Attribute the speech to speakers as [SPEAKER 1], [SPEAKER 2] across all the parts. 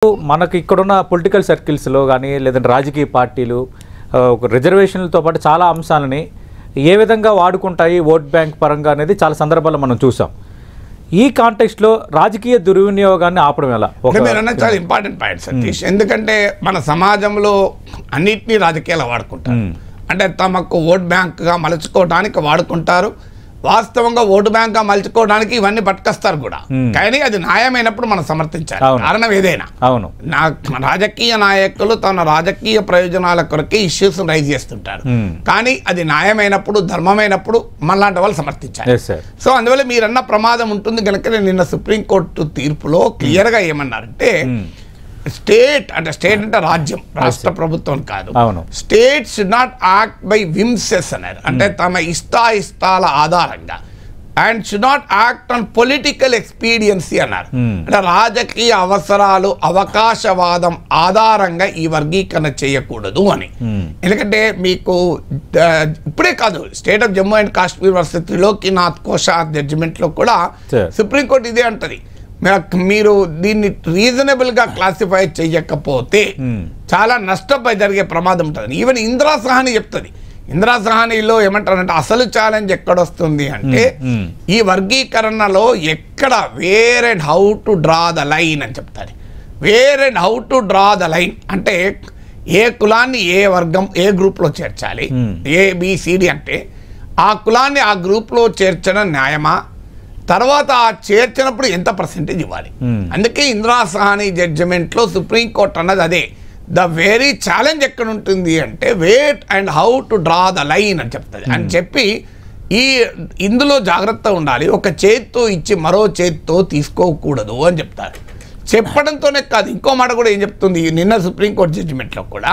[SPEAKER 1] మనకి ఇక్కడున్న పొలిటికల్ సర్కిల్స్లో కానీ లేదంటే రాజకీయ పార్టీలు రిజర్వేషన్లతో పాటు చాలా అంశాలని ఏ విధంగా వాడుకుంటాయి ఓట్ బ్యాంక్ పరంగా అనేది చాలా సందర్భాల్లో మనం చూసాం. ఈ కాంటెక్స్ట్లో రాజకీయ దుర్వినియోగాన్ని ఆపడం ఎలా?
[SPEAKER 2] చాలా ఇంపార్టెంట్ పాయింట్ సతీష్. ఎందుకంటే మన సమాజంలో అన్నిటినీ రాజకీయాలు వాడుకుంటారు. అంటే తమకు ఓట్ బ్యాంక్గా మలుచుకోవడానికి వాడుకుంటారు. వాస్తవంగా ఓటు బ్యాంక్గా మలుచుకోవడానికి ఇవన్నీ పట్టుకొస్తారు కూడా. కానీ అది న్యాయమైనప్పుడు మనం సమర్థించాలి. కారణం ఏదైనా రాజకీయ నాయకులు తన రాజకీయ ప్రయోజనాల కొరకే ఇష్యూస్ రైజ్ చేస్తుంటారు. కానీ అది న్యాయమైనప్పుడు ధర్మమైనప్పుడు మనలాంటి వాళ్ళు సమర్థించాలి. సో అందువల్ల మీరన్న ప్రమాదం ఉంటుంది కనుక నిన్న సుప్రీంకోర్టు తీర్పులో క్లియర్గా ఏమన్నారంటే స్టేట్ అంటే రాజ్యం, రాష్ట్ర ప్రభుత్వం కాదు, state should not act by whims అన్నారు. అంటే తమ ఇష్టాయిష్టాల ఆధారంగా and should not act on political expediency అన్నారు. అంటే రాజకీయ అవసరాలు, అవకాశవాదం ఆధారంగా ఈ వర్గీకరణ చేయకూడదు అని. ఎందుకంటే మీకు ఇప్పుడే కాదు, state of Jammu and Kashmir versus Trilokinath Khosa జడ్జిమెంట్లో కూడా సుప్రీంకోర్టు ఇదే అంటది. మీరు దీన్ని రీజనబుల్గా క్లాసిఫై చేయకపోతే చాలా నష్టపై జరిగే ప్రమాదం ఉంటుంది. ఈవెన్ ఇందిరా సహాని చెప్తుంది. ఇందిరా సహానిలో ఏమంటారంటే అసలు ఛాలెంజ్ ఎక్కడొస్తుంది అంటే ఈ వర్గీకరణలో ఎక్కడ where and how to draw the line అని చెప్తారు. Where and how to draw the line అంటే ఏ కులాన్ని ఏ వర్గం ఏ గ్రూప్లో చేర్చాలి, ఏబిసిడి అంటే ఆ కులాన్ని ఆ గ్రూప్లో చేర్చడం న్యాయమా, తర్వాత చేర్చినప్పుడు ఎంత పర్సెంటేజ్ ఇవ్వాలి. అందుకే ఇందిరా సహాని జడ్జిమెంట్లో సుప్రీంకోర్టు అన్నది అదే. ద వెరీ ఛాలెంజ్ ఎక్కడ ఉంటుంది అంటే where and how to draw the line అని చెప్తుంది. అని చెప్పి ఇందులో జాగ్రత్త ఉండాలి. ఒక చేత్తో ఇచ్చి మరో చేత్తో తీసుకోకూడదు అని చెప్తారు. చెప్పడంతోనే కాదు, ఇంకో మాట కూడా ఏం చెప్తుంది నిన్న సుప్రీంకోర్టు జడ్జిమెంట్లో కూడా,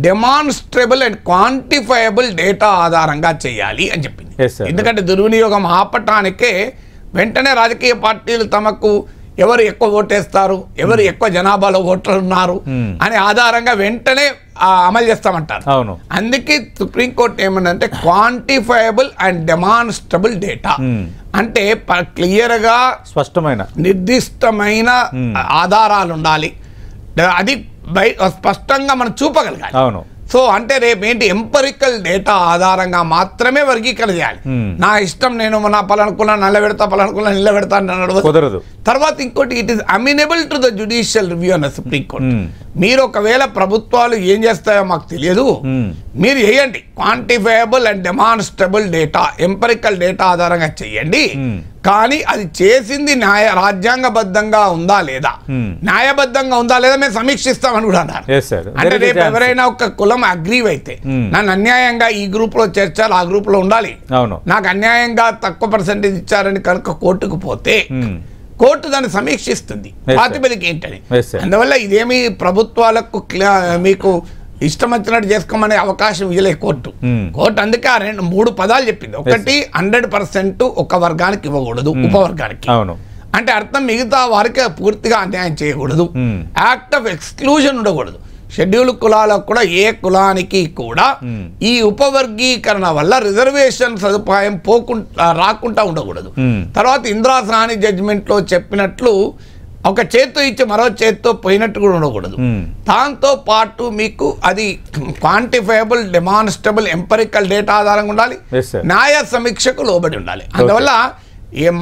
[SPEAKER 2] డెమాన్స్ట్రబుల్ అండ్ క్వాంటిఫైయబుల్ డేటా ఆధారంగా చేయాలి అని చెప్పింది. ఎందుకంటే దుర్వినియోగం ఆపటానికే వెంటనే రాజకీయ పార్టీలు తమకు ఎవరు ఎక్కువ ఓటేస్తారు, ఎవరు ఎక్కువ జనాభాలో ఓటర్లు ఉన్నారు అనే ఆధారంగా వెంటనే అమలు చేస్తామంటారు. అందుకే సుప్రీంకోర్టు ఏమన్నంటే క్వాంటిఫైయబుల్ అండ్ డెమాన్స్ట్రబుల్ డేటా అంటే క్లియర్గా
[SPEAKER 1] స్పష్టమైన నిర్దిష్టమైన
[SPEAKER 2] ఆధారాలు ఉండాలి. అది స్పష్టంగా మనం చూపగలగాలి. సో అంటే రేపు ఏంటి ఎంపరికల్ డేటా ఆధారంగా మాత్రమే వర్గీకరణ చేయాలి. నా ఇష్టం, నేను నా పలానుకున్నా నిలబెడతా, పలానుకున్నా నిలబెడతా కుదరదు. తర్వాత ఇంకోటి, it is amenable to the judicial review అన్న సుప్రీంకోర్టు. మీరు ఒకవేళ ప్రభుత్వాలు ఏం చేస్తాయో మాకు తెలియదు, మీరు చేయండి quantifiable and demonstrable data, empirical data ఆధారంగా చేయండి. కానీ అది చేసింది రాజ్యాంగబద్ధంగా ఉందా లేదా, న్యాయబద్ధంగా ఉందా లేదా మేము సమీక్షిస్తామని కూడా అన్నారు. అంటే రేపు ఎవరైనా ఒక కులం అగ్రీవ్ అయితే నన్ను అన్యాయంగా ఈ గ్రూప్ లో చేర్చాలి, ఆ గ్రూప్ లో ఉండాలి, నాకు అన్యాయంగా తక్కువ పర్సెంటేజ్ ఇచ్చారని కనుక కోర్టుకు పోతే కోర్టు దాన్ని సమీక్షిస్తుంది ప్రాతిపదిక ఏంటని. అందువల్ల ఇదేమి ప్రభుత్వాలకు మీకు ఇష్టం వచ్చినట్టు చేసుకోమనే అవకాశం ఇవ్వలే కోర్టు. అందుకే ఆ 3 పదాలు చెప్పింది. ఒకటి 100% ఒక వర్గానికి ఇవ్వకూడదు, ఉపవర్గానికి. అంటే అర్థం మిగతా వారికి పూర్తిగా అన్యాయం చేయకూడదు. యాక్ట్ ఆఫ్ ఎక్స్క్లూజన్ ఉండకూడదు. షెడ్యూల్ కులాలకు కూడా ఏ కులానికి కూడా ఈ ఉపవర్గీకరణ వల్ల రిజర్వేషన్ సదుపాయం రాకుండా ఉండకూడదు. తర్వాత ఇందిరా సహాని జడ్జిమెంట్ లో చెప్పినట్లు ఒక చేత్తో ఇచ్చి మరో చేత్తో పోయినట్టు కూడా ఉండకూడదు. దాంతో పాటు మీకు అది క్వాంటిఫైయబుల్, డెమాన్స్ట్రబుల్, ఎంపరికల్ డేటా ఆధారంగా ఉండాలి, న్యాయ సమీక్షకు లోబడి ఉండాలి. అందువల్ల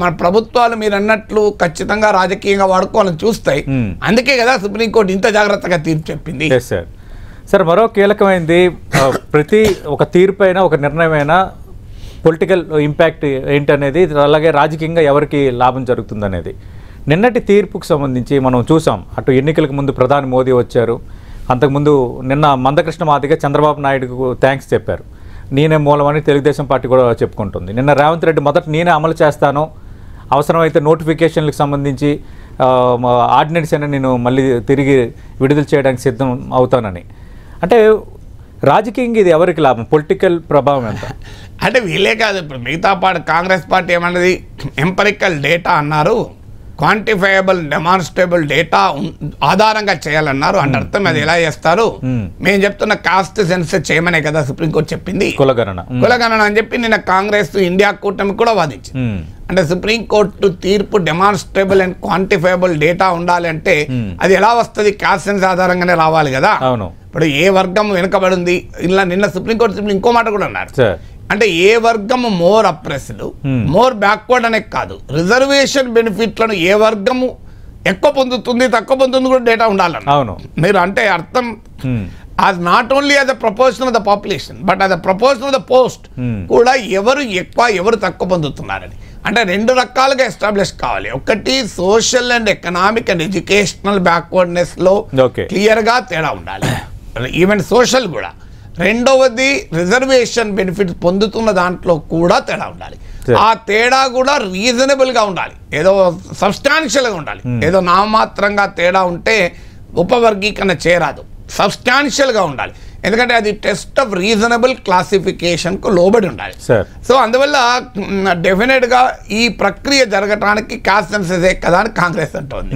[SPEAKER 2] మన ప్రభుత్వాలు మీరు అన్నట్లు ఖచ్చితంగా రాజకీయంగా వాడుకోవాలని చూస్తాయి. అందుకే కదా సుప్రీంకోర్టు ఇంత జాగ్రత్తగా తీర్పు చెప్పింది.
[SPEAKER 1] సార్ మరో కీలకమైంది, ప్రతి ఒక తీర్పు అయినా ఒక నిర్ణయమైనా పొలిటికల్ ఇంపాక్ట్ ఏంటనేది, అలాగే రాజకీయంగా ఎవరికి లాభం జరుగుతుంది అనేది. నిన్నటి తీర్పుకు సంబంధించి మనం చూసాం, అటు ఎన్నికలకు ముందు ప్రధాని మోదీ వచ్చారు, అంతకుముందు నిన్న మందకృష్ణ మాదిగ చంద్రబాబు నాయుడుకు థ్యాంక్స్ చెప్పారు. నేనే మూలమని తెలుగుదేశం పార్టీ కూడా చెప్పుకుంటుంది. నిన్న రేవంత్ రెడ్డి మొదట నేనే అమలు చేస్తాను, అవసరమైతే నోటిఫికేషన్లకు సంబంధించి ఆర్డినెన్స్ అయినా నేను మళ్ళీ తిరిగి విడుదల చేయడానికి సిద్ధం అవుతానని. అంటే రాజకీయంగా ఇది ఎవరికి లాభం, పొలిటికల్ ప్రభావం ఎంత?
[SPEAKER 2] అంటే వీళ్ళే కాదు, ఇప్పుడు మిగతా పార్టీ కాంగ్రెస్ పార్టీ ఏమన్నది ఎంపరికల్ డేటా అన్నారు, క్వాంటిఫైయబుల్ డెమాన్స్ట్రబుల్ డేటా ఆధారంగా చేయాలన్నారు. అంటే అర్థం అది ఎలా చేస్తారు, మేము చెప్తున్న కాస్ట్ సెన్సస్ చేయమనే కదా సుప్రీంకోర్టు చెప్పింది, కులగణన అని చెప్పి నిన్న కాంగ్రెస్ ఇండియా కూటమి కూడా వాదించింది. అంటే సుప్రీంకోర్టు తీర్పు డెమాన్స్ట్రేబుల్ అండ్ క్వాంటిఫైబుల్ డేటా ఉండాలి అంటే అది ఎలా వస్తుంది? క్యాస్ట్ సెన్స్ ఆధారంగానే రావాలి కదా.
[SPEAKER 1] అవును.
[SPEAKER 2] ఇప్పుడు ఏ వర్గం వెనుకబడింది, ఇలా నిన్న సుప్రీంకోర్టు ఇంకో మాట కూడా అన్నారు. అంటే ఏ వర్గము మోర్ అప్రెస్డ్, మోర్ బ్యాక్వర్డ్ అనే కాదు, రిజర్వేషన్ బెనిఫిట్లను ఏ వర్గము ఎక్కువ పొందుతుంది తక్కువ పొందుతుంది కూడా డేటా ఉండాలన్న.
[SPEAKER 1] అవును.
[SPEAKER 2] మీరు అంటే అర్థం as not only as a proportion of the population but as a proportion of the post కూడా ఎవరు ఎక్కువ ఎవరు తక్కువ పొందుతున్నారని. అంటే రెండు రకాలుగా ఎస్టాబ్లిష్ కావాలి. ఒకటి social and economic and educational బ్యాక్వర్డ్నెస్లో క్లియర్గా తేడా ఉండాలి, ఈవెన్ సోషల్ కూడా. రెండవది రిజర్వేషన్ బెనిఫిట్స్ పొందుతున్న దాంట్లో కూడా తేడా ఉండాలి. ఆ తేడా కూడా రీజనబుల్గా ఉండాలి, ఏదో సబ్స్టాన్షియల్గా ఉండాలి. ఏదో నామాత్రంగా తేడా ఉంటే ఉపవర్గీకరణ చేరాదు, సబ్స్టాన్షియల్గా ఉండాలి. ఎందుకంటే అది టెస్ట్ ఆఫ్ రీజనబుల్ క్లాసిఫికేషన్కు లోబడి ఉండాలి. సో అందువల్ల డెఫినెట్గా ఈ ప్రక్రియ జరగటానికి కాస్ట్ సెన్సెసే కదా అని కాంగ్రెస్ అంటోంది.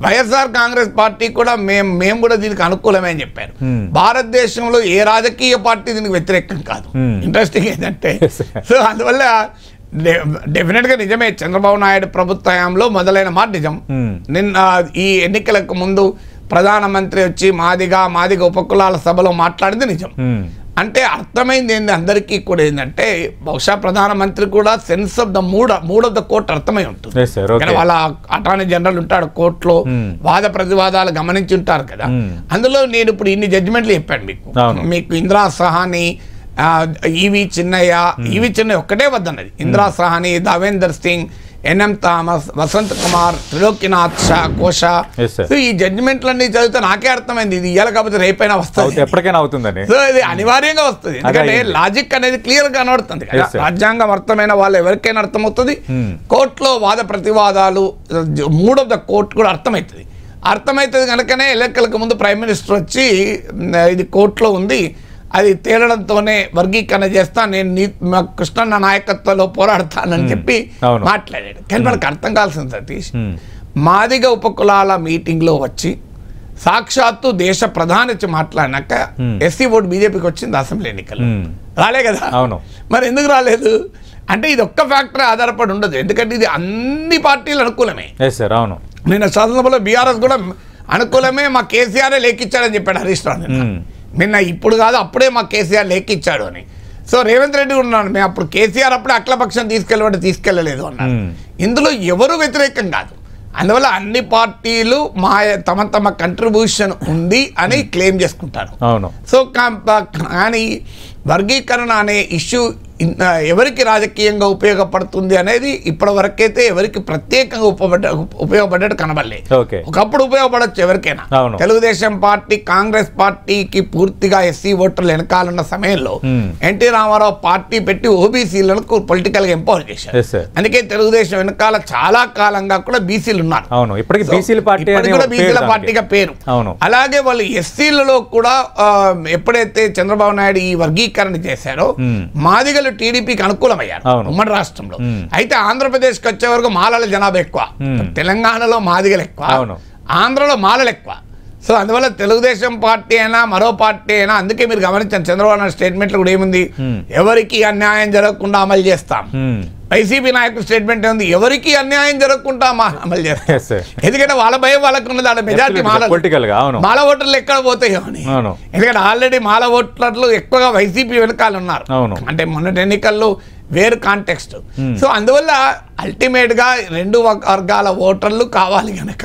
[SPEAKER 2] వైఎస్ఆర్ కాంగ్రెస్ పార్టీ కూడా మేము కూడా దీనికి అనుకూలమే అని చెప్పారు. భారతదేశంలో ఏ రాజకీయ పార్టీ దీనికి వ్యతిరేకం కాదు. ఇంట్రెస్టింగ్ ఏంటంటే సో అందువల్ల డెఫినెట్గా నిజమే, చంద్రబాబు నాయుడు ప్రభుత్వ హయాంలో మొదలైన మాట నిజం. నిన్న ఈ ఎన్నికలకు ముందు ప్రధానమంత్రి వచ్చి మాదిగ ఉపకులాల సభలో మాట్లాడింది నిజం. అంటే అర్థమైంది ఏంది అందరికీ కూడా ఏంటంటే బహుశా ప్రధానమంత్రి కూడా sense of the mood of the court అర్థమై ఉంటుంది. వాళ్ళ అటార్నీ జనరల్ ఉంటాడు కోర్టులో, వాద ప్రతివాదాలు గమనించి ఉంటారు కదా. అందులో నేను ఇప్పుడు ఇన్ని జడ్జిమెంట్లు చెప్పాను మీకు ఇందిరా సహాని, ఈవి చిన్నయ్య ఒక్కటే వద్దన్నది. ఇందిరా సహాని, దేవేందర్ సింగ్, ఎన్ఎం థామస్, వసంత్ కుమార్, త్రిలోక్యనాథ్ కోషా. ఈ జడ్జిమెంట్లన్నీ చదివితే నాకే అర్థమైంది ఇది ఇయ్యాలి కాకపోతే రేపైనా వస్తుంది,
[SPEAKER 1] ఎప్పటికైనా అవుతుందని.
[SPEAKER 2] సో ఇది అనివార్యంగా వస్తుంది. ఎందుకంటే లాజిక్ అనేది క్లియర్ గా కనబడుతుంది కదా. రాజ్యాంగం అర్థమైన వాళ్ళు ఎవరికైనా అర్థమవుతుంది. కోర్టులో వాద ప్రతివాదాలు మూడ్ ఆఫ్ ద కోర్ట్ కూడా అర్థమవుతుంది కనుకనే ఎన్నికలకు ముందు ప్రైమ్ మినిస్టర్ వచ్చి ఇది కోర్టులో ఉంది, అది తేలడంతోనే వర్గీకరణ చేస్తా, నేను కృష్ణన్న నాయకత్వంలో పోరాడతానని చెప్పి మాట్లాడాడు. కానీ మనకు అర్థం కావాల్సింది సతీష్, మాదిగ ఉపకులాల మీటింగ్లో వచ్చి సాక్షాత్తు దేశ ప్రధాని వచ్చి మాట్లాడినాక ఎస్సీ ఓటు బీజేపీకి వచ్చింది అసెంబ్లీ ఎన్నికలు. రాలే కదా. మరి ఎందుకు రాలేదు అంటే ఇది ఒక్క ఫ్యాక్టర్ ఆధారపడి ఉండదు. ఎందుకంటే ఇది అన్ని పార్టీలు అనుకూలమే. నిన్న శాసనసభలో బీఆర్ఎస్ కూడా అనుకూలమే, మా కేసీఆర్ లేఖిచ్చాడని చెప్పాడు హరీష్ రావు నిన్న. ఇప్పుడు కాదు అప్పుడే మా కేసీఆర్ లేఖిచ్చాడు అని. సో రేవంత్ రెడ్డి ఉన్నాడు, మేము అప్పుడు కేసీఆర్ అప్పుడే అఖిలపక్షం తీసుకెళ్ళలేదు అన్నారు. ఇందులో ఎవరు వ్యతిరేకం కాదు. అందువల్ల అన్ని పార్టీలు తమ కంట్రిబ్యూషన్ ఉంది అని క్లెయిమ్ చేసుకుంటారు. సో కానీ వర్గీకరణ అనే ఇష్యూ ఎవరికి రాజకీయంగా ఉపయోగపడుతుంది అనేది ఇప్పటి వరకైతే ఎవరికి ప్రత్యేకంగా ఉపయోగపడ్డట్టు కనబడలే. ఒకప్పుడు ఉపయోగపడచ్చు ఎవరికైనా. తెలుగుదేశం పార్టీ కాంగ్రెస్ పార్టీకి పూర్తిగా ఎస్సీ ఓటర్లు వెనకాలన్న సమయంలో ఎన్టీ రామారావు పార్టీ పెట్టి ఓబీసీలకు పొలిటికల్ గా ఎంపవర్ చేశారు. అందుకే తెలుగుదేశం వెనకాల చాలా కాలంగా కూడా బీసీలు ఉన్నారు, బీసీల పార్టీగా పేరు. అలాగే వాళ్ళు ఎస్సీలలో కూడా ఎప్పుడైతే చంద్రబాబు నాయుడు ఈ వర్గీకరణ చేశారో మాదిగలు టీడీపీకి అనుకూలమయ్యారు ఉమ్మడి రాష్ట్రంలో. అయితే ఆంధ్రప్రదేశ్కి వచ్చే వరకు మాలల జనాభా ఎక్కువ, తెలంగాణలో మాదిగలు ఎక్కువ, ఆంధ్రలో మాలలు ఎక్కువ. సో అందువల్ల తెలుగుదేశం పార్టీ అయినా మరో పార్టీ అయినా, అందుకే మీరు గమనించండి చంద్రబాబు నాయుడు స్టేట్మెంట్లు కూడా ఏముంది, ఎవరికి అన్యాయం జరగకుండా అమలు చేస్తాం. వైసీపీ నాయకుడు స్టేట్మెంట్ ఉంది, ఎవరికి అన్యాయం జరగకుండా అమలు చేస్తాం. ఎందుకంటే వాళ్ళ భయం వాళ్ళకు ఉన్నది, ఆడ మెజార్టీ మాల ఓటర్లు ఎక్కడ పోతాయో అని. ఎందుకంటే ఆల్రెడీ మాల ఓటర్లు ఎక్కువగా వైసీపీ వెనకాల ఉన్నారు. అంటే మొన్నటి ఎన్నికల్లో వేరు కాంటెక్స్ట్. సో అందువల్ల అల్టిమేట్ గా రెండు వర్గాల ఓటర్లు కావాలి కనుక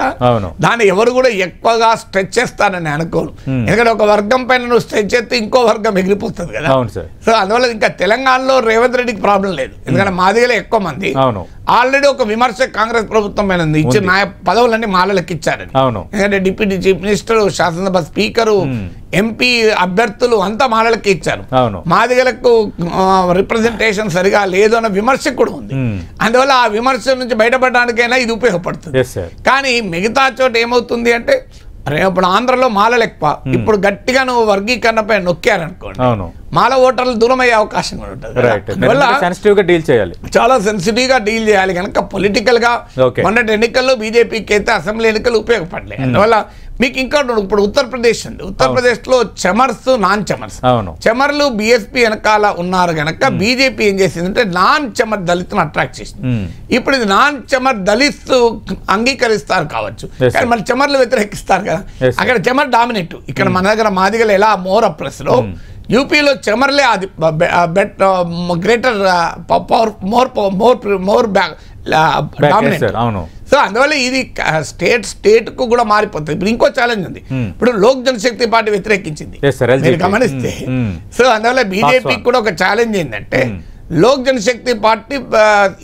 [SPEAKER 2] దాన్ని ఎవరు కూడా ఎక్కువగా స్ట్రెచ్ చేస్తారని అనుకోను. ఎందుకంటే ఒక వర్గం పైన నువ్వు స్ట్రెచ్ చేస్తే ఇంకో వర్గం ఎగిరిపోతుంది కదా. సో అందువల్ల ఇంకా తెలంగాణలో రేవంత్ రెడ్డికి ప్రాబ్లం లేదు, ఎందుకంటే మాదిగలే ఎక్కువ మంది. ఆల్రెడీ ఒక విమర్శ కాంగ్రెస్ ప్రభుత్వం పైన ఉంది, ఇచ్చిన పదవులన్నీ మాలలకు ఇచ్చారని. ఎందుకంటే డిప్యూటీ చీఫ్ మినిస్టర్, శాసనసభ స్పీకరు, ఎంపీ అభ్యర్థులు అంతా మాలలకి ఇచ్చారు, మాదిగలకు రిప్రజెంటేషన్ సరిగా లేదు అన్న విమర్శ కూడా ఉంది. అందువల్ల ఆ విమర్శ నుంచి బయటపడడానికైనా ఇది ఉపయోగపడుతుంది. కానీ మిగతా చోట ఏమవుతుంది అంటే ఇప్పుడు ఆంధ్రలో మాలలు ఎక్కువ, ఇప్పుడు గట్టిగా నువ్వు వర్గీకరణపై నొక్కారనుకోండి మాల ఓటర్లు దూరం అయ్యే అవకాశం కూడా ఉంటుంది. చాలా సెన్సిటివ్ గా డీల్ చేయాలి కనుక పొలిటికల్ గా మొన్నటి ఎన్నికల్లో బీజేపీకి అయితే అసెంబ్లీ ఎన్నికలు ఉపయోగపడలేదు. అందువల్ల మీకు ఇంకా ఇప్పుడు ఉత్తరప్రదేశ్ అండి, ఉత్తరప్రదేశ్లో చెమర్స్ నాన్ చెమర్స్, చెమర్లు బీఎస్పీ వెనకాల ఉన్నారు గనక బీజేపీ ఏం చేసిందంటే నాన్ చెమర్ దళితులను అట్రాక్ట్ చేసింది. ఇప్పుడు ఇది నాన్ చెమర్ దళిత్ అంగీకరిస్తారు కావచ్చు, కానీ మరి చెమర్లు వ్యతిరేకిస్తారు కదా. అక్కడ చెమర్ డామినేట్, ఇక్కడ మన దగ్గర మాదిగలు ఎలా మోర్ అప్రెస్ లో యూపీలో చెమర్లే అది greater power more dominate. So అందువల్ల ఇది స్టేట్ కు కూడా మారిపోతుంది. ఇప్పుడు ఇంకో ఛాలెంజ్ ఉంది, ఇప్పుడు లోక్ జనశక్తి పార్టీ వ్యతిరేకించింది మీరు గమనిస్తే. సో అందువల్ల బీజేపీ కూడా ఒక ఛాలెంజ్ ఏంటంటే లోక్ జనశక్తి పార్టీ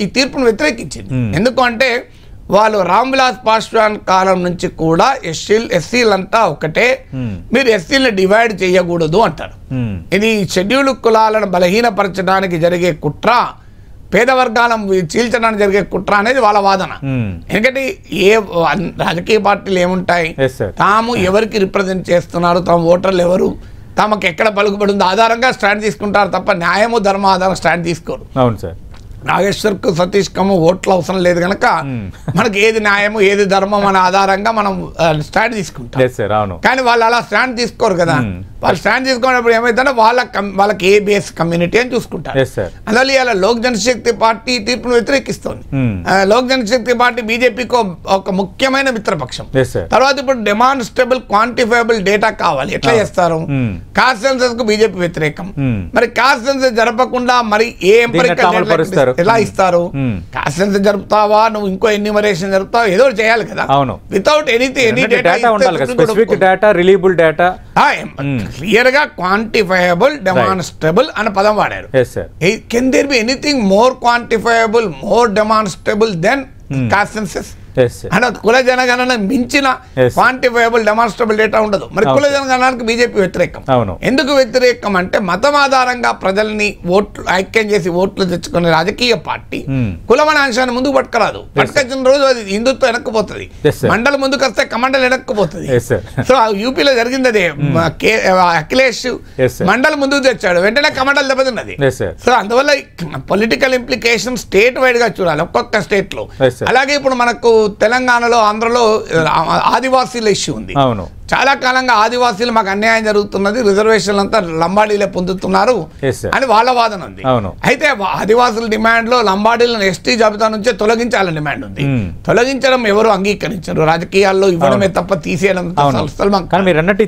[SPEAKER 2] ఈ తీర్పును వ్యతిరేకించింది. ఎందుకు అంటే వాళ్ళు రామ్ విలాస్ పాస్వాన్ కాలం నుంచి కూడా ఎస్సీలంతా ఒకటే, మీరు ఎస్సీలను డివైడ్ చేయకూడదు అంటారు. ఇది షెడ్యూల్ కులాలను బలహీనపరచడానికి జరిగే కుట్ర, పేద వర్గాలను చీల్చడానికి జరిగే కుట్ర అనేది వాళ్ళ వాదన. ఎందుకంటే ఏ రాజకీయ పార్టీలు ఏముంటాయి, తాము ఎవరికి రిప్రజెంట్ చేస్తున్నారు, తాము ఓటర్లు ఎవరు, తమకు ఎక్కడ పలుకుబడి ఉందో ఆధారంగా స్టాండ్ తీసుకుంటారు తప్ప న్యాయము ధర్మ ఆధారంగా స్టాండ్ తీసుకోరు. అవును సార్, నాగేశ్వర్కు సతీష్ కము ఓట్లు అవసరం లేదు కనుక మనకి ఏది న్యాయము ఏది ధర్మం అనే ఆధారంగా మనం స్టాండ్ తీసుకుంటాం. కానీ వాళ్ళు అలా స్టాండ్ తీసుకోరు కదా. వాళ్ళు స్టాండ్ తీసుకున్నప్పుడు ఏమైందంటే వాళ్ళకి ఏ బేస్ కమ్యూనిటీ అని చూసుకుంటారు. అందువల్ల ఇలా లోక్ జనశక్తి పార్టీ తీర్పును వ్యతిరేకిస్తోంది. లోక్ జనశక్తి పార్టీ బీజేపీకి ఒక ముఖ్యమైన మిత్రపక్షం. తర్వాత ఇప్పుడు డెమాన్స్ట్రబుల్ క్వాంటిఫైబుల్ డేటా కావాలి, ఎట్లా చేస్తారు? కాస్ట్ సెన్సస్ కు బీజేపీ వ్యతిరేకం. మరి కాస్ట్ సెన్సస్ జరపకుండా మరి ఏ ఎలా ఇస్తారు? కాస్ట్ సెన్సస్ జరుపుతావా, నువ్వు ఇంకో ఎన్యూమరేషన్ జరుపుతావా, ఏదో చేయాలి కదా. Without any data reliable data clear గా క్వాంటిఫైయబుల్ డెమాన్స్ట్రబుల్ అనే పదం వాడారు. Can there be anything more quantifiable more demonstrable than caste census? అంటే కుల జనగణన మించిన క్వాంటిఫైయబుల్ డెమాన్స్ట్రబుల్ డేటా ఉండదు. మరి కుల జనగణనానికి బీజేపీ వ్యతిరేకం. ఎందుకు వ్యతిరేకం అంటే మతం ఆధారంగా ప్రజల్ని ఓట్లు ఐక్యం చేసి ఓట్లు తెచ్చుకునే రాజకీయ పార్టీ కులమనే అంశాన్ని ముందుకు పట్టుకురాదు. పట్టుకొచ్చిన రోజు అది హిందుత్వం వెనక్కిపోతుంది, మండలి ముందుకు వస్తే కమండలి వెనక్కిపోతుంది. సో యూపీలో జరిగింది అదే. అఖిలేష్ మండలి ముందుకు తెచ్చాడు, వెంటనే కమండలి దెబ్బతిన్నది. సో అందువల్ల పొలిటికల్ ఇంప్లికేషన్ స్టేట్ వైడ్ గా చూడాలి ఒక్కొక్క స్టేట్ లో. అలాగే ఇప్పుడు మనకు తెలంగాణలో ఆంధ్రలో ఆదివాసీల ఇష్యూ ఉంది. చాలా కాలంగా ఆదివాసీలు మాకు అన్యాయం జరుగుతున్నది, రిజర్వేషన్లు అంతా లంబాడీలే పొందుతున్నారు అని వాళ్ళ వాదన ఉంది. అయితే ఆదివాసుల డిమాండ్ లో లంబాడీలను ఎస్టీ జాబితా నుంచే తొలగించాలని డిమాండ్ ఉంది. తొలగించడం ఎవరు అంగీకరించారు? రాజకీయాల్లో ఇవ్వడమే తప్ప తీసేయడం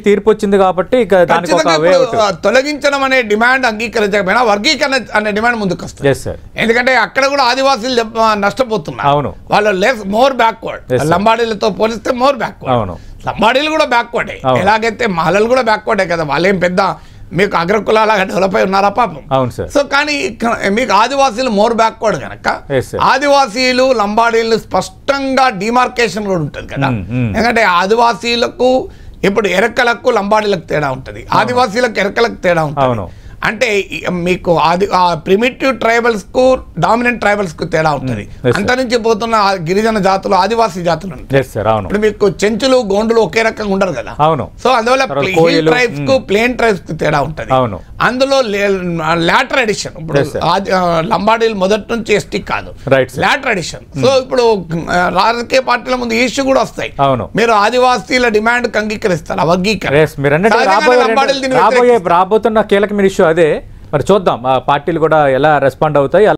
[SPEAKER 1] తీర్పు వచ్చింది కాబట్టి
[SPEAKER 2] తొలగించడం అనే డిమాండ్ అంగీకరించకపోయినా వర్గీకరణ అనే డిమాండ్ ముందుకు వస్తుంది. ఎందుకంటే అక్కడ కూడా ఆదివాసీలు నష్టపోతున్నారు, వాళ్ళు లెస్ మోర్ బ్యాక్వర్డ్, లంబాడీలతో పోలిస్తే మోర్ బ్యాక్వర్డ్. లంబాడీలు కూడా బ్యాక్వర్డే, ఎలాగైతే మహిళలు కూడా బ్యాక్వర్డే కదా. వాళ్ళేం పెద్ద మీకు అగ్రకులాగా డెవలప్ అయి ఉన్నారా పాపం. సో కానీ మీకు ఆదివాసీలు మోర్ బ్యాక్వర్డ్ కనుక ఆదివాసీలు లంబాడీలు స్పష్టంగా డిమార్కేషన్ కూడా ఉంటుంది కదా. ఎందుకంటే ఆదివాసీలకు ఇప్పుడు ఎరకలకు లంబాడీలకు తేడా ఉంటుంది, ఆదివాసీలకు ఎరకలకు తేడా ఉంటుంది. అంటే మీకు ప్రిమిటివ్ ట్రైబల్స్ కు డామినెంట్ ట్రైబల్స్ కు తేడా ఉంటుంది. అంతరించి పోతున్న గిరిజన జాతులు ఆదివాసీ జాతులు ఇప్పుడు మీకు చెంచులు గోండులు ఒకే రకంగా ఉండరు కదా. సో అందువల్ల హిల్ ట్రైబ్స్ కు ప్లేన్ ట్రైబ్స్ కు తేడా ఉంటుంది. అందులో లాటర్ ఎడిషన్, ఇప్పుడు లంబాడీలు మొదటి నుంచి ఎస్టీ కాదు, లాటర్ ఎడిషన్. సో ఇప్పుడు రాజకీయ పార్టీల ముందు ఇష్యూ కూడా వస్తాయి, మీరు ఆదివాసీల డిమాండ్ అంగీకరిస్తారు వర్గీకరణ.
[SPEAKER 1] రాబోతున్న కీలకమైన ఇష్యూ అదే. మరి చూద్దాం ఆ పార్టీలు కూడా ఎలా రెస్పాండ్ అవుతాయి.